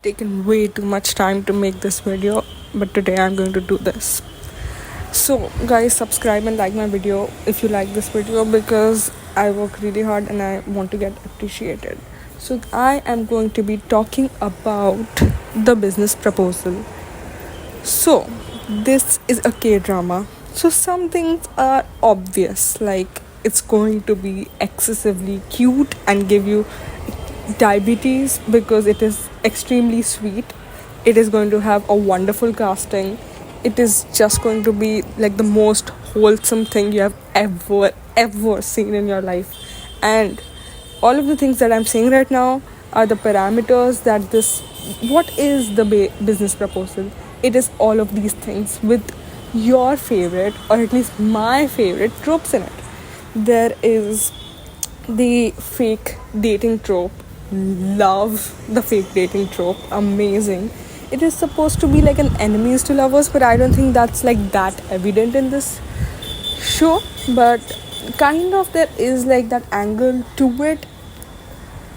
taken way too much time to make this video, but today I'm going to do this. So, guys, subscribe and like my video if you like this video because I work really hard and I want to get appreciated. So, I am going to be talking about the business proposal. So, this is a K drama. So, some things are obvious, like it's going to be excessively cute and give you diabetes because it is extremely sweet. It is going to have a wonderful casting. It is just going to be like the most wholesome thing you have ever seen in your life. And all of the things that I'm saying right now are the parameters that this what is the business proposal. It is all of these things with your favorite, or at least my favorite, tropes in it. There is the fake dating trope. Love the fake dating trope. Amazing. It is supposed to be like an enemies to lovers, but I don't think that's like that evident in this show. But kind of there is like that angle to it.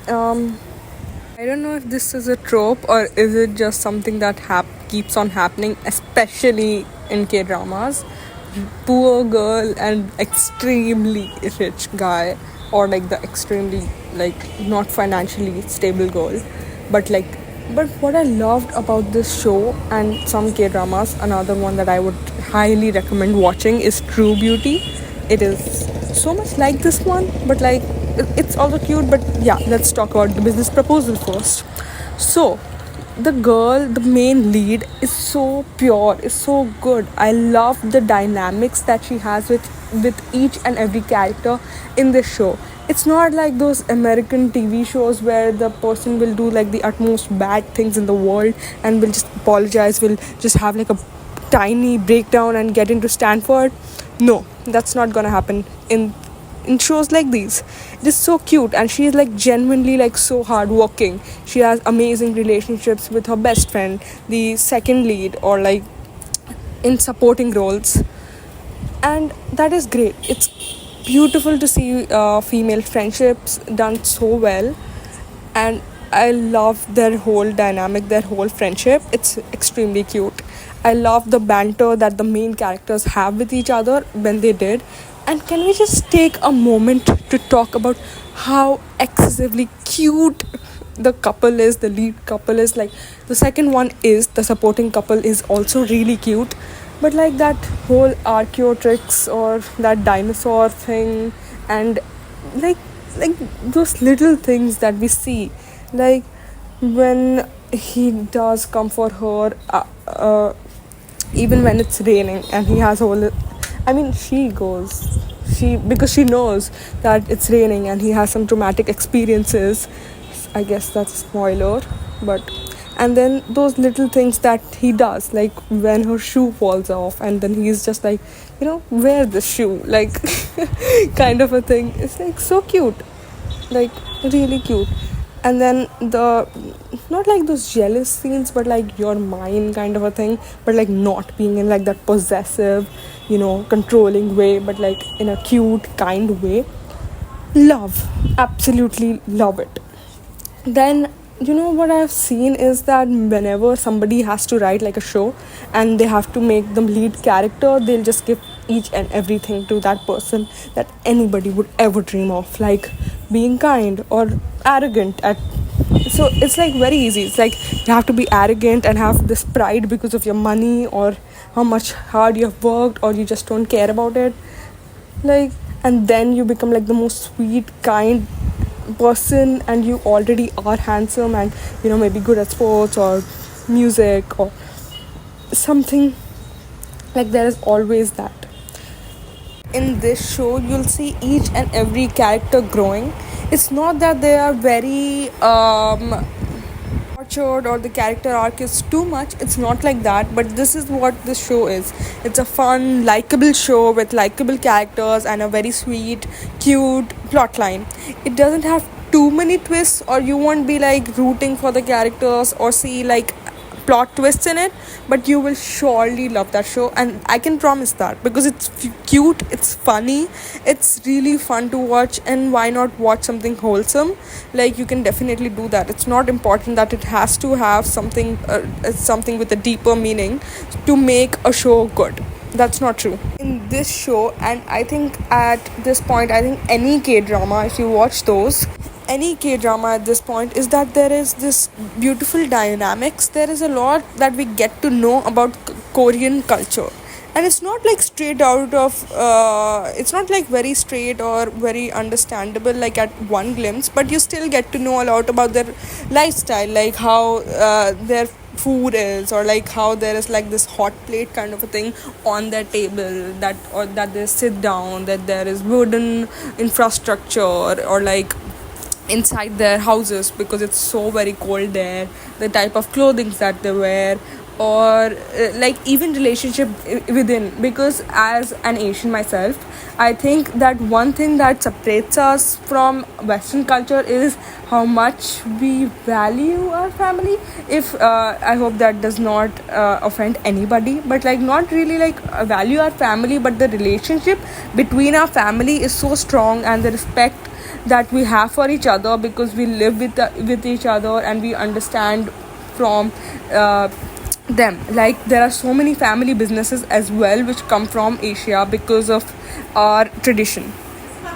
I don't know if this is a trope or is it just something that keeps on happening, especially in K dramas. Poor girl and extremely rich guy, or like the extremely like not financially stable girl, but what I loved about this show and some K dramas, another one that I would highly recommend watching is True Beauty. It is so much like this one, but like it's also cute. But yeah, let's talk about the business proposal first. So the main lead, is so pure, is so good. I love the dynamics that she has with each and every character in this show. It's not like those American TV shows where the person will do like the utmost bad things in the world and will just apologize, will just have like a tiny breakdown and get into Stanford. No, that's not gonna happen in shows like these. It is so cute, and she is like genuinely like so hardworking. She has amazing relationships with her best friend, the second lead, or like in supporting roles, and that is great. It's beautiful to see female friendships done so well, and I love their whole dynamic, their whole friendship. It's extremely cute. I love the banter that the main characters have with each other when they did. And can we just take a moment to talk about how excessively cute the couple is, the lead couple is? Like, the second one is the supporting couple is also really cute, but like that whole Archaeotrix or that dinosaur thing, and like like those little things that we see, like when he does come for her, even when it's raining and he has whole, I mean, she because she knows that it's raining and he has some traumatic experiences. I guess that's a spoiler, but and then those little things that he does, like when her shoe falls off and then he's just like, wear the shoe, like kind of a thing. It's like so cute, like really cute. And then the not like those jealous scenes, but like your mind kind of a thing, but like not being in like that possessive, controlling way, but like in a cute kind way. Love, absolutely love it. Then what I've seen is that whenever somebody has to write like a show and they have to make the lead character, they'll just give each and everything to that person that anybody would ever dream of, like being kind or arrogant at. So it's like very easy. It's like you have to be arrogant and have this pride because of your money or how much hard you have worked, or you just don't care about it, like. And then you become like the most sweet, kind person, and you already are handsome and maybe good at sports or music or something. Like, there is always that. In this show you'll see each and every character growing. It's not that they are very tortured or the character arc is too much. It's not like that, but this is what this show is. It's a fun, likable show with likable characters and a very sweet, cute plotline. It doesn't have too many twists, or you won't be like rooting for the characters or see like plot twists in it, but you will surely love that show, and I can promise that because it's cute, it's funny, it's really fun to watch. And why not watch something wholesome? Like, you can definitely do that. It's not important that it has to have something with a deeper meaning to make a show good. That's not true in this show. And I think at this point, I think any K drama, if you watch those, any K drama at this point, is that there is this beautiful dynamics. There is a lot that we get to know about Korean culture, and it's not like straight out of it's not like very straight or very understandable like at one glimpse, but you still get to know a lot about their lifestyle, like how their food is, or like how there is like this hot plate kind of a thing on their table, that or that they sit down, that there is wooden infrastructure, or like inside their houses because it's so very cold there, the type of clothing that they wear, or like even relationship within. Because as an Asian myself, I think that one thing that separates us from Western culture is how much we value our family. If I hope that does not offend anybody, but like not really like value our family, but the relationship between our family is so strong, and the respect that we have for each other because we live with each other and we understand from them. Like, there are so many family businesses as well which come from Asia because of our tradition.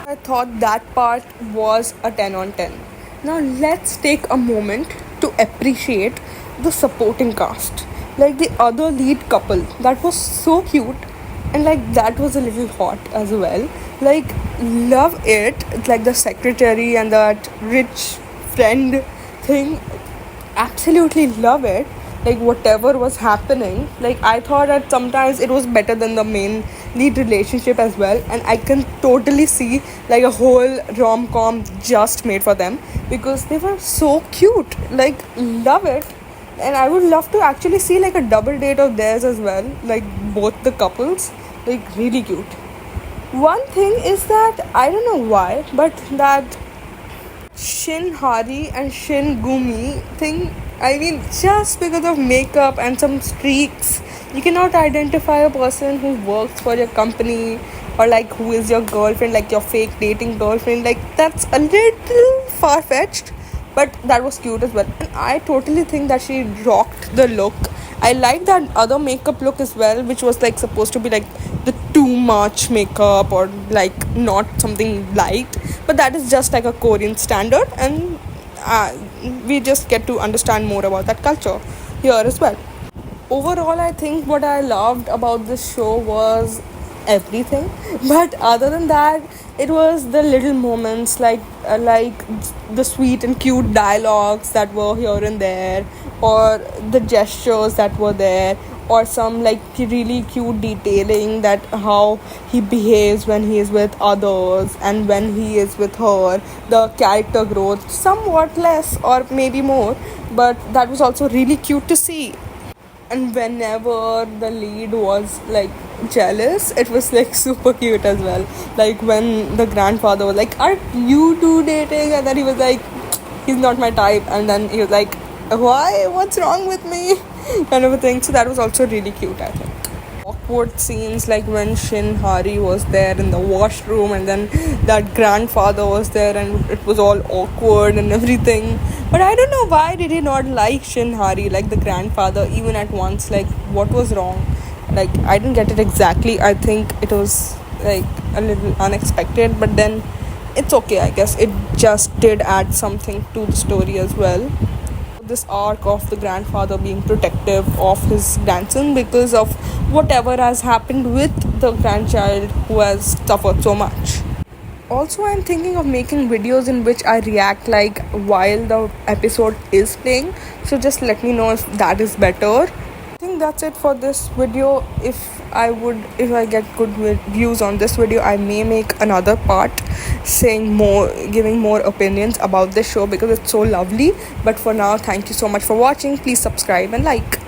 I thought that part was a 10 on 10. Now let's take a moment to appreciate the supporting cast. Like the other lead couple, that was so cute, and like that was a little hot as well. Like, love it. It's like the secretary and that rich friend thing, absolutely love it. Like, whatever was happening, like I thought that sometimes it was better than the main lead relationship as well. And I can totally see like a whole rom-com just made for them because they were so cute. Like, love it. And I would love to actually see like a double date of theirs as well, like both the couples. Like, really cute. One thing is that I don't know why, but that Shin Hari and Shin Gumi thing, I mean, just because of makeup and some streaks, you cannot identify a person who works for your company, or like who is your girlfriend, like your fake dating girlfriend. Like, that's a little far fetched, but that was cute as well. And I totally think that she rocked the look. I like that other makeup look as well, which was like supposed to be like the too much makeup or like not something light, but that is just like a Korean standard, and we just get to understand more about that culture here as well. Overall, I think what I loved about this show was everything, but other than that, it was the little moments, like the sweet and cute dialogues that were here and there, or the gestures that were there, or some like really cute detailing, that how he behaves when he is with others and when he is with her, the character growth, somewhat less or maybe more, but that was also really cute to see. And whenever the lead was like jealous, it was like super cute as well. Like when the grandfather was like, "Are you two dating?" And then he was like, "He's not my type." And then he was like, "Why? What's wrong with me?" kind of a thing. So that was also really cute, I think. Awkward scenes, like when Shin Hari was there in the washroom and then that grandfather was there and it was all awkward and everything. But I don't know, why did he not like Shin Hari, like the grandfather, even at once? Like, what was wrong? Like, I didn't get it exactly. I think it was like a little unexpected, but then it's okay, I guess. It just did add something to the story as well. This arc of the grandfather being protective of his grandson because of whatever has happened with the grandchild who has suffered so much. Also, I'm thinking of making videos in which I react like while the episode is playing, so just let me know if that is better. I think that's it for this video. If I get good views on this video, I may make another part saying more, giving more opinions about this show because it's so lovely. But for now, thank you so much for watching. Please subscribe and like.